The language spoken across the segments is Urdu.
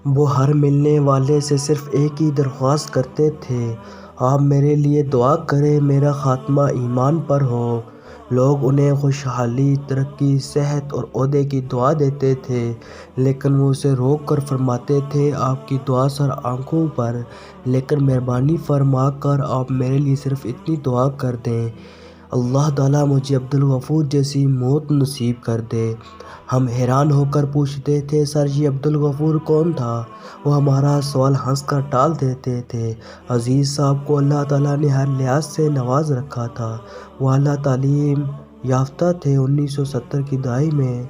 وہ ہر ملنے والے سے صرف ایک ہی درخواست کرتے تھے، آپ میرے لیے دعا کریں، میرا خاتمہ ایمان پر ہو۔ لوگ انہیں خوشحالی، ترقی، صحت اور عہدے کی دعا دیتے تھے، لیکن وہ اسے روک کر فرماتے تھے، آپ کی دعا سر آنکھوں پر، لیکن مہربانی فرما کر آپ میرے لیے صرف اتنی دعا کر دیں، اللہ تعالیٰ مجھے عبدالغفور جیسی موت نصیب کر دے۔ ہم حیران ہو کر پوچھتے تھے، سر یہ عبدالغفور کون تھا؟ وہ ہمارا سوال ہنس کر ٹال دیتے تھے۔ عزیز صاحب کو اللہ تعالیٰ نے ہر لحاظ سے نواز رکھا تھا، وہ اعلیٰ تعلیم یافتہ تھے۔ 1970 کی دہائی میں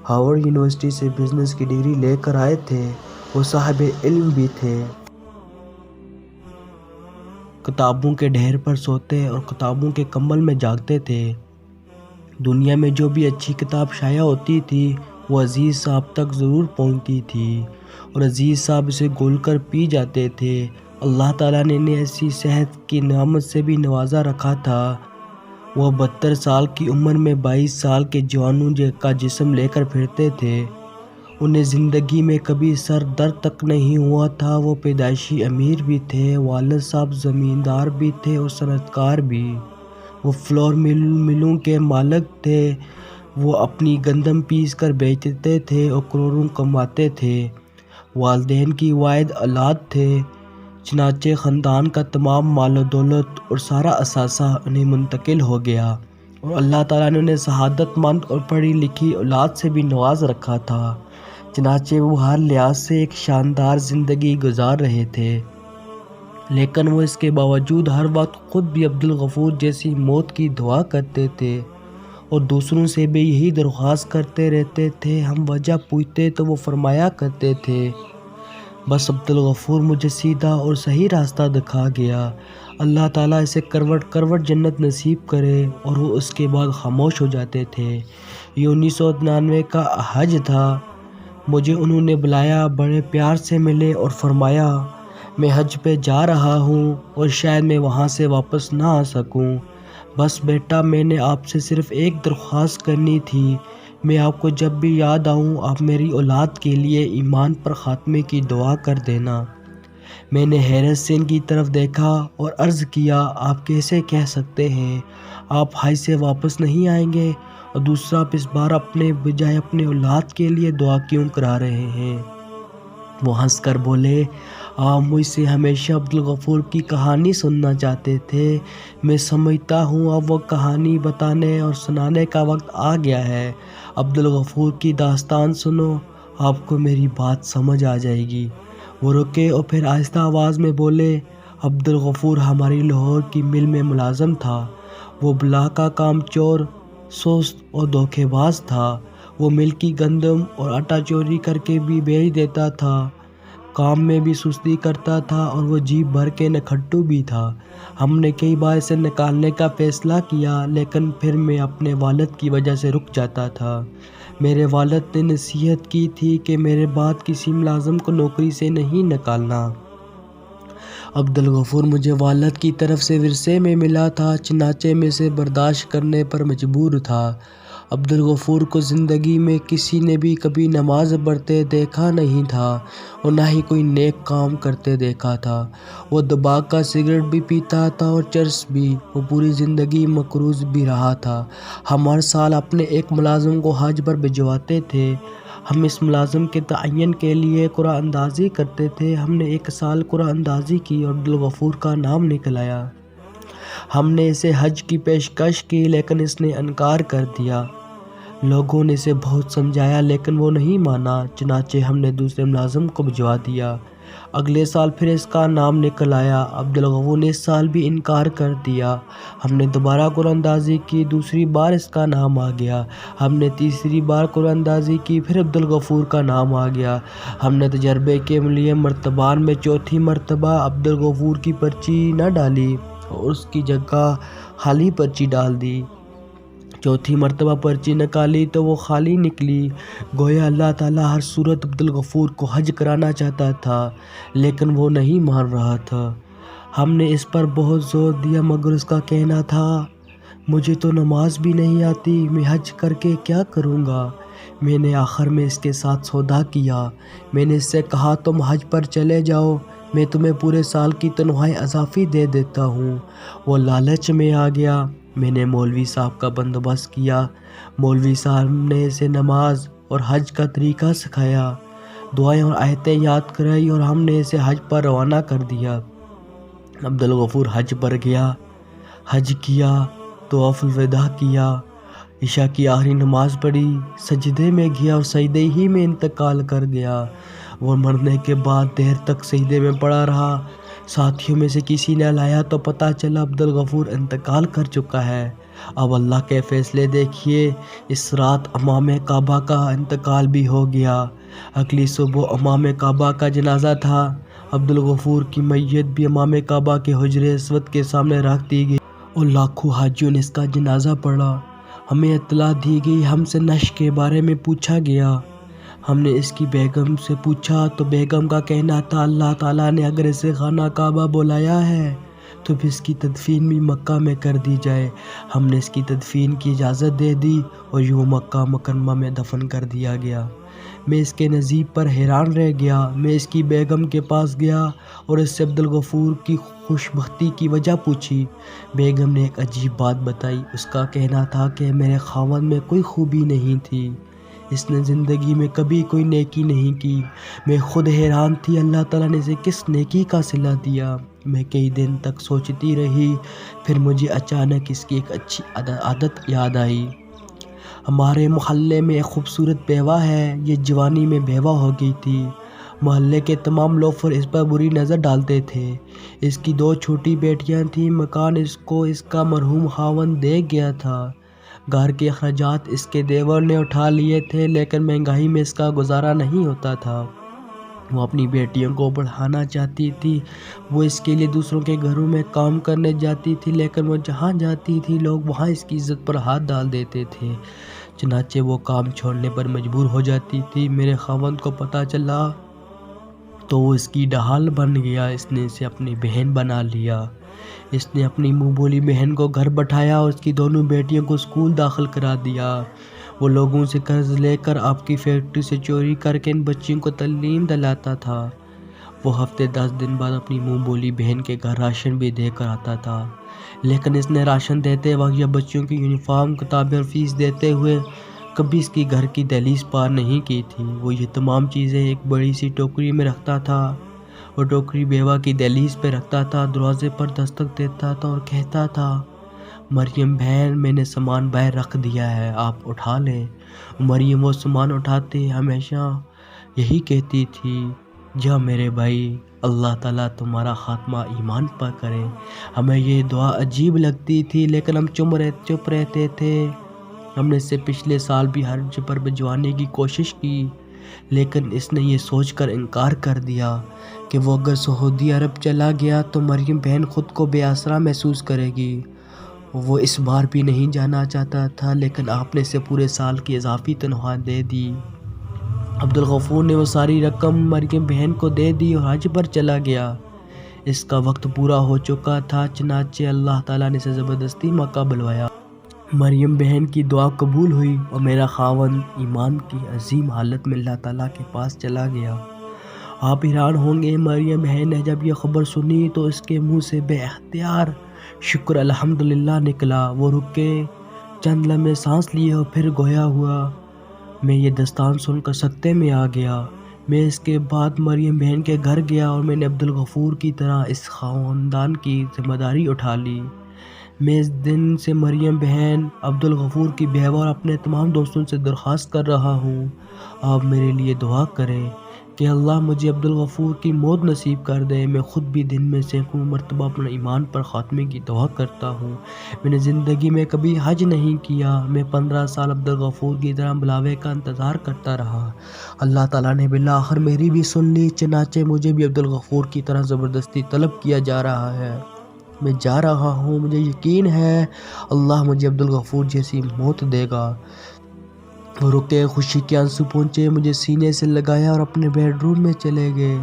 ہارورڈ یونیورسٹی سے بزنس کی ڈگری لے کر آئے تھے۔ وہ صاحب علم بھی تھے۔ کتابوں کے ڈھیر پر سوتے اور کتابوں کے کمبل میں جاگتے تھے۔ دنیا میں جو بھی اچھی کتاب شائع ہوتی تھی وہ عزیز صاحب تک ضرور پہنچتی تھی اور عزیز صاحب اسے گھول کر پی جاتے تھے۔ اللہ تعالیٰ نے انہیں ایسی صحت کی نعمت سے بھی نوازا رکھا تھا، وہ 72 سال کی عمر میں 22 سال کے جوانوں کا جسم لے کر پھرتے تھے۔ انہیں زندگی میں کبھی سر درد تک نہیں ہوا تھا۔ وہ پیدائشی امیر بھی تھے، والد صاحب زمیندار بھی تھے اور صنعت کار بھی۔ وہ فلور ملوں کے مالک تھے، وہ اپنی گندم پیس کر بیچتے تھے اور کروڑوں کماتے تھے۔ والدین کی واحد اولاد تھے، چنانچہ خاندان کا تمام مال و دولت اور سارا اثاثہ انہیں منتقل ہو گیا اور اللہ تعالیٰ نے انہیں سعادت مند اور پڑھی لکھی اولاد سے بھی نواز رکھا تھا، چنانچہ وہ ہر لحاظ سے ایک شاندار زندگی گزار رہے تھے۔ لیکن وہ اس کے باوجود ہر وقت خود بھی عبدالغفور جیسی موت کی دعا کرتے تھے اور دوسروں سے بھی یہی درخواست کرتے رہتے تھے۔ ہم وجہ پوچھتے تو وہ فرمایا کرتے تھے، بس عبدالغفور مجھے سیدھا اور صحیح راستہ دکھا گیا، اللہ تعالیٰ اسے کروٹ کروٹ جنت نصیب کرے، اور وہ اس کے بعد خاموش ہو جاتے تھے۔ یہ 1999 کا حج تھا۔ مجھے انہوں نے بلایا، بڑے پیار سے ملے اور فرمایا، میں حج پہ جا رہا ہوں اور شاید میں وہاں سے واپس نہ آ سکوں، بس بیٹا میں نے آپ سے صرف ایک درخواست کرنی تھی، میں آپ کو جب بھی یاد آؤں آپ میری اولاد کے لیے ایمان پر خاتمے کی دعا کر دینا۔ میں نے حیرت سے ان کی طرف دیکھا اور عرض کیا، آپ کیسے کہہ سکتے ہیں، آپ حج سے واپس نہیں آئیں گے، اور دوسرا آپ اس بار اپنے بجائے اپنے اولاد کے لیے دعا کیوں کرا رہے ہیں؟ وہ ہنس کر بولے، آپ مجھ سے ہمیشہ عبدالغفور کی کہانی سننا چاہتے تھے، میں سمجھتا ہوں اب وہ کہانی بتانے اور سنانے کا وقت آ گیا ہے۔ عبدالغفور کی داستان سنو، آپ کو میری بات سمجھ آ جائے گی۔ وہ رکے اور پھر آہستہ آواز میں بولے، عبدالغفور ہماری لاہور کی مل میں ملازم تھا، وہ بلا کا کام چور، سست اور دھوکے باز تھا، وہ مل کی گندم اور آٹا چوری کر کے بھی بیچ دیتا تھا، کام میں بھی سستی کرتا تھا اور وہ جیب بھر کے نکھٹو بھی تھا۔ ہم نے کئی بار اسے نکالنے کا فیصلہ کیا، لیکن پھر میں اپنے والد کی وجہ سے رک جاتا تھا۔ میرے والد نے نصیحت کی تھی کہ میرے بعد کسی ملازم کو نوکری سے نہیں نکالنا۔ عبدالغفور مجھے والد کی طرف سے ورثے میں ملا تھا، چنانچہ میں اسے برداشت کرنے پر مجبور تھا۔ عبدالغفور کو زندگی میں کسی نے بھی کبھی نماز پڑھتے دیکھا نہیں تھا اور نہ ہی کوئی نیک کام کرتے دیکھا تھا۔ وہ دبا کا سگریٹ بھی پیتا تھا اور چرس بھی۔ وہ پوری زندگی مقروض بھی رہا تھا۔ ہم ہر سال اپنے ایک ملازم کو حج پر بھجواتے تھے۔ ہم اس ملازم کے تعین کے لیے قرعہ اندازی کرتے تھے۔ ہم نے ایک سال قرعہ اندازی کی اور عبدالغفور کا نام نکل آیا۔ ہم نے اسے حج کی پیشکش کی لیکن اس نے انکار کر دیا۔ لوگوں نے اسے بہت سمجھایا لیکن وہ نہیں مانا، چنانچہ ہم نے دوسرے ملازم کو بھجوا دیا۔ اگلے سال پھر اس کا نام نکل آیا۔ عبدالغفور نے اس سال بھی انکار کر دیا۔ ہم نے دوبارہ قرعہ اندازی کی، دوسری بار اس کا نام آ گیا۔ ہم نے تیسری بار قرعہ اندازی کی، پھر عبدالغفور کا نام آ گیا۔ ہم نے تجربے کے لیے مرتبان میں چوتھی مرتبہ عبدالغفور کی پرچی نہ ڈالی اور اس کی جگہ خالی پرچی ڈال دی۔ چوتھی مرتبہ پرچی نکالی تو وہ خالی نکلی، گویا اللہ تعالیٰ ہر صورت عبدالغفور کو حج کرانا چاہتا تھا، لیکن وہ نہیں مان رہا تھا۔ ہم نے اس پر بہت زور دیا مگر اس کا کہنا تھا، مجھے تو نماز بھی نہیں آتی، میں حج کر کے کیا کروں گا؟ میں نے آخر میں اس کے ساتھ سودا کیا۔ میں نے اس سے کہا تم حج پر چلے جاؤ، میں تمہیں پورے سال کی تنخواہ اضافی دے دیتا ہوں۔ وہ لالچ میں آ گیا۔ میں نے مولوی صاحب کا بندوبست کیا۔ مولوی صاحب نے اسے نماز اور حج کا طریقہ سکھایا، دعائیں اور آیتیں یاد کرائی اور ہم نے اسے حج پر روانہ کر دیا۔ عبدالغفور حج پر گیا، حج کیا، طواف الوداع کیا، عشاء کی آخری نماز پڑھی، سجدے میں گیا اور سجدے ہی میں انتقال کر گیا۔ وہ مرنے کے بعد دیر تک سجدے میں پڑا رہا۔ ساتھیوں میں سے کسی نے لایا تو پتہ چلا عبدالغفور انتقال کر چکا ہے۔ اب اللہ کے فیصلے دیکھیے، اس رات امام کعبہ کا انتقال بھی ہو گیا۔ اگلی صبح امام کعبہ کا جنازہ تھا۔ عبدالغفور کی میت بھی امام کعبہ کے حجر اسود کے سامنے رکھ دی گئی اور لاکھوں حاجیوں نے اس کا جنازہ پڑھا۔ ہمیں اطلاع دی گئی، ہم سے نشک کے بارے میں پوچھا گیا۔ ہم نے اس کی بیگم سے پوچھا تو بیگم کا کہنا تھا اللہ تعالیٰ نے اگر اسے خانہ کعبہ بلایا ہے تو پھر اس کی تدفین بھی مکہ میں کر دی جائے۔ ہم نے اس کی تدفین کی اجازت دے دی اور یوں مکہ مکرمہ میں دفن کر دیا گیا۔ میں اس کے نصیب پر حیران رہ گیا۔ میں اس کی بیگم کے پاس گیا اور اس سے عبدالغفور کی خوش بختی کی وجہ پوچھی۔ بیگم نے ایک عجیب بات بتائی۔ اس کا کہنا تھا کہ میرے خاوند میں کوئی خوبی نہیں تھی، اس نے زندگی میں کبھی کوئی نیکی نہیں کی۔ میں خود حیران تھی اللہ تعالیٰ نے اسے کس نیکی کا صلہ دیا۔ میں کئی دن تک سوچتی رہی، پھر مجھے اچانک اس کی ایک اچھی عادت یاد آئی۔ ہمارے محلے میں ایک خوبصورت بیوہ ہے، یہ جوانی میں بیوہ ہو گئی تھی۔ محلے کے تمام لوفر اس پر بری نظر ڈالتے تھے۔ اس کی 2 چھوٹی بیٹیاں تھیں۔ مکان اس کو اس کا مرحوم خاوند دے گیا تھا۔ گھر کے اخراجات اس کے دیور نے اٹھا لیے تھے، لیکن مہنگائی میں اس کا گزارا نہیں ہوتا تھا۔ وہ اپنی بیٹیوں کو پڑھانا چاہتی تھی۔ وہ اس کے لیے دوسروں کے گھروں میں کام کرنے جاتی تھی، لیکن وہ جہاں جاتی تھی لوگ وہاں اس کی عزت پر ہاتھ ڈال دیتے تھے، چنانچہ وہ کام چھوڑنے پر مجبور ہو جاتی تھی۔ میرے خاوند کو پتہ چلا تو وہ اس کی ڈھال بن گیا۔ اس نے اسے اپنی بہن بنا لیا۔ اس نے اپنی منہ بولی بہن کو گھر بٹھایا اور اس کی دونوں بیٹیوں کو اسکول داخل کرا دیا۔ وہ لوگوں سے قرض لے کر آپ کی فیکٹری سے چوری کر کے ان بچیوں کو تعلیم دلاتا تھا۔ وہ ہفتے 10 دن بعد اپنی منہ بولی بہن کے گھر راشن بھی دے کر آتا تھا، لیکن اس نے راشن دیتے وقت یا بچیوں کی یونیفارم، کتابیں اور فیس دیتے ہوئے کبھی اس کی گھر کی دہلیز پار نہیں کی تھی۔ وہ یہ تمام چیزیں ایک بڑی سی ٹوکری میں رکھتا تھا۔ وہ ٹوکری بیوہ کی دہلیز پہ رکھتا تھا، دروازے پر دستک دیتا تھا اور کہتا تھا مریم بہن میں نے سامان باہر رکھ دیا ہے، آپ اٹھا لیں۔ مریم وہ سامان اٹھاتے ہمیشہ یہی کہتی تھی جا میرے بھائی، اللہ تعالیٰ تمہارا خاتمہ ایمان پر کرے۔ ہمیں یہ دعا عجیب لگتی تھی، لیکن ہم چپ رہتے تھے۔ ہم نے اس سے پچھلے سال بھی حج پر بھجوانے کی کوشش کی، لیکن اس نے یہ سوچ کر انکار کر دیا کہ وہ اگر سعودی عرب چلا گیا تو مریم بہن خود کو بے آسرا محسوس کرے گی۔ وہ اس بار بھی نہیں جانا چاہتا تھا، لیکن آپ نے اسے پورے سال کی اضافی تنخواہ دے دی۔ عبدالغفور نے وہ ساری رقم مریم بہن کو دے دی اور حج پر چلا گیا۔ اس کا وقت پورا ہو چکا تھا، چنانچہ اللہ تعالیٰ نے اسے زبردستی مکہ بلوایا۔ مریم بہن کی دعا قبول ہوئی اور میرا خاوند ایمان کی عظیم حالت میں اللہ تعالیٰ کے پاس چلا گیا۔ آپ حیران ہوں گے، مریم بہن نے جب یہ خبر سنی تو اس کے منہ سے بے اختیار شکر الحمدللہ نکلا۔ وہ رکے، چند لمحے سانس لیے اور پھر گویا ہوا میں یہ داستان سن کر سکتے میں آ گیا۔ میں اس کے بعد مریم بہن کے گھر گیا اور میں نے عبدالغفور کی طرح اس خاندان کی ذمہ داری اٹھا لی۔ میں اس دن سے مریم بہن، عبدالغفور کی بیوہ اور اپنے تمام دوستوں سے درخواست کر رہا ہوں آپ میرے لیے دعا کریں کہ اللہ مجھے عبدالغفور کی موت نصیب کر دے۔ میں خود بھی دن میں سینکڑوں مرتبہ اپنے ایمان پر خاتمے کی دعا کرتا ہوں۔ میں نے زندگی میں کبھی حج نہیں کیا۔ میں 15 سال عبدالغفور کی طرح بلاوے کا انتظار کرتا رہا۔ اللہ تعالیٰ نے بالآخر میری بھی سن لی، چنانچہ مجھے بھی عبدالغفور کی طرح زبردستی طلب کیا جا رہا ہے۔ میں جا رہا ہوں، مجھے یقین ہے اللہ مجھے عبدالغفور جیسی موت دے گا۔ وہ رکے، خوشی کے آنسو پہنچے، مجھے سینے سے لگایا اور اپنے بیڈ روم میں چلے گئے۔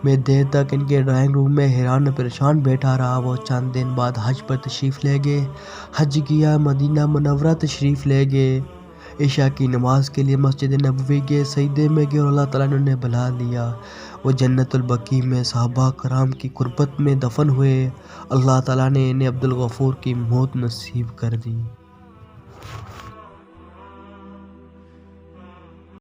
میں دیر تک ان کے ڈرائنگ روم میں حیران و پریشان بیٹھا رہا۔ وہ چند دن بعد حج پر تشریف لے گئے، حج کیا، مدینہ منورہ تشریف لے گئے۔ عشاء کی نماز کے لیے مسجد نبوی کے سجدے میں گئے اور اللہ تعالیٰ نے انہیں بلا لیا۔ وہ جنت البقیع میں صحابہ کرام کی قربت میں دفن ہوئے۔ اللہ تعالیٰ نے انہیں عبدالغفور کی موت نصیب کر دی۔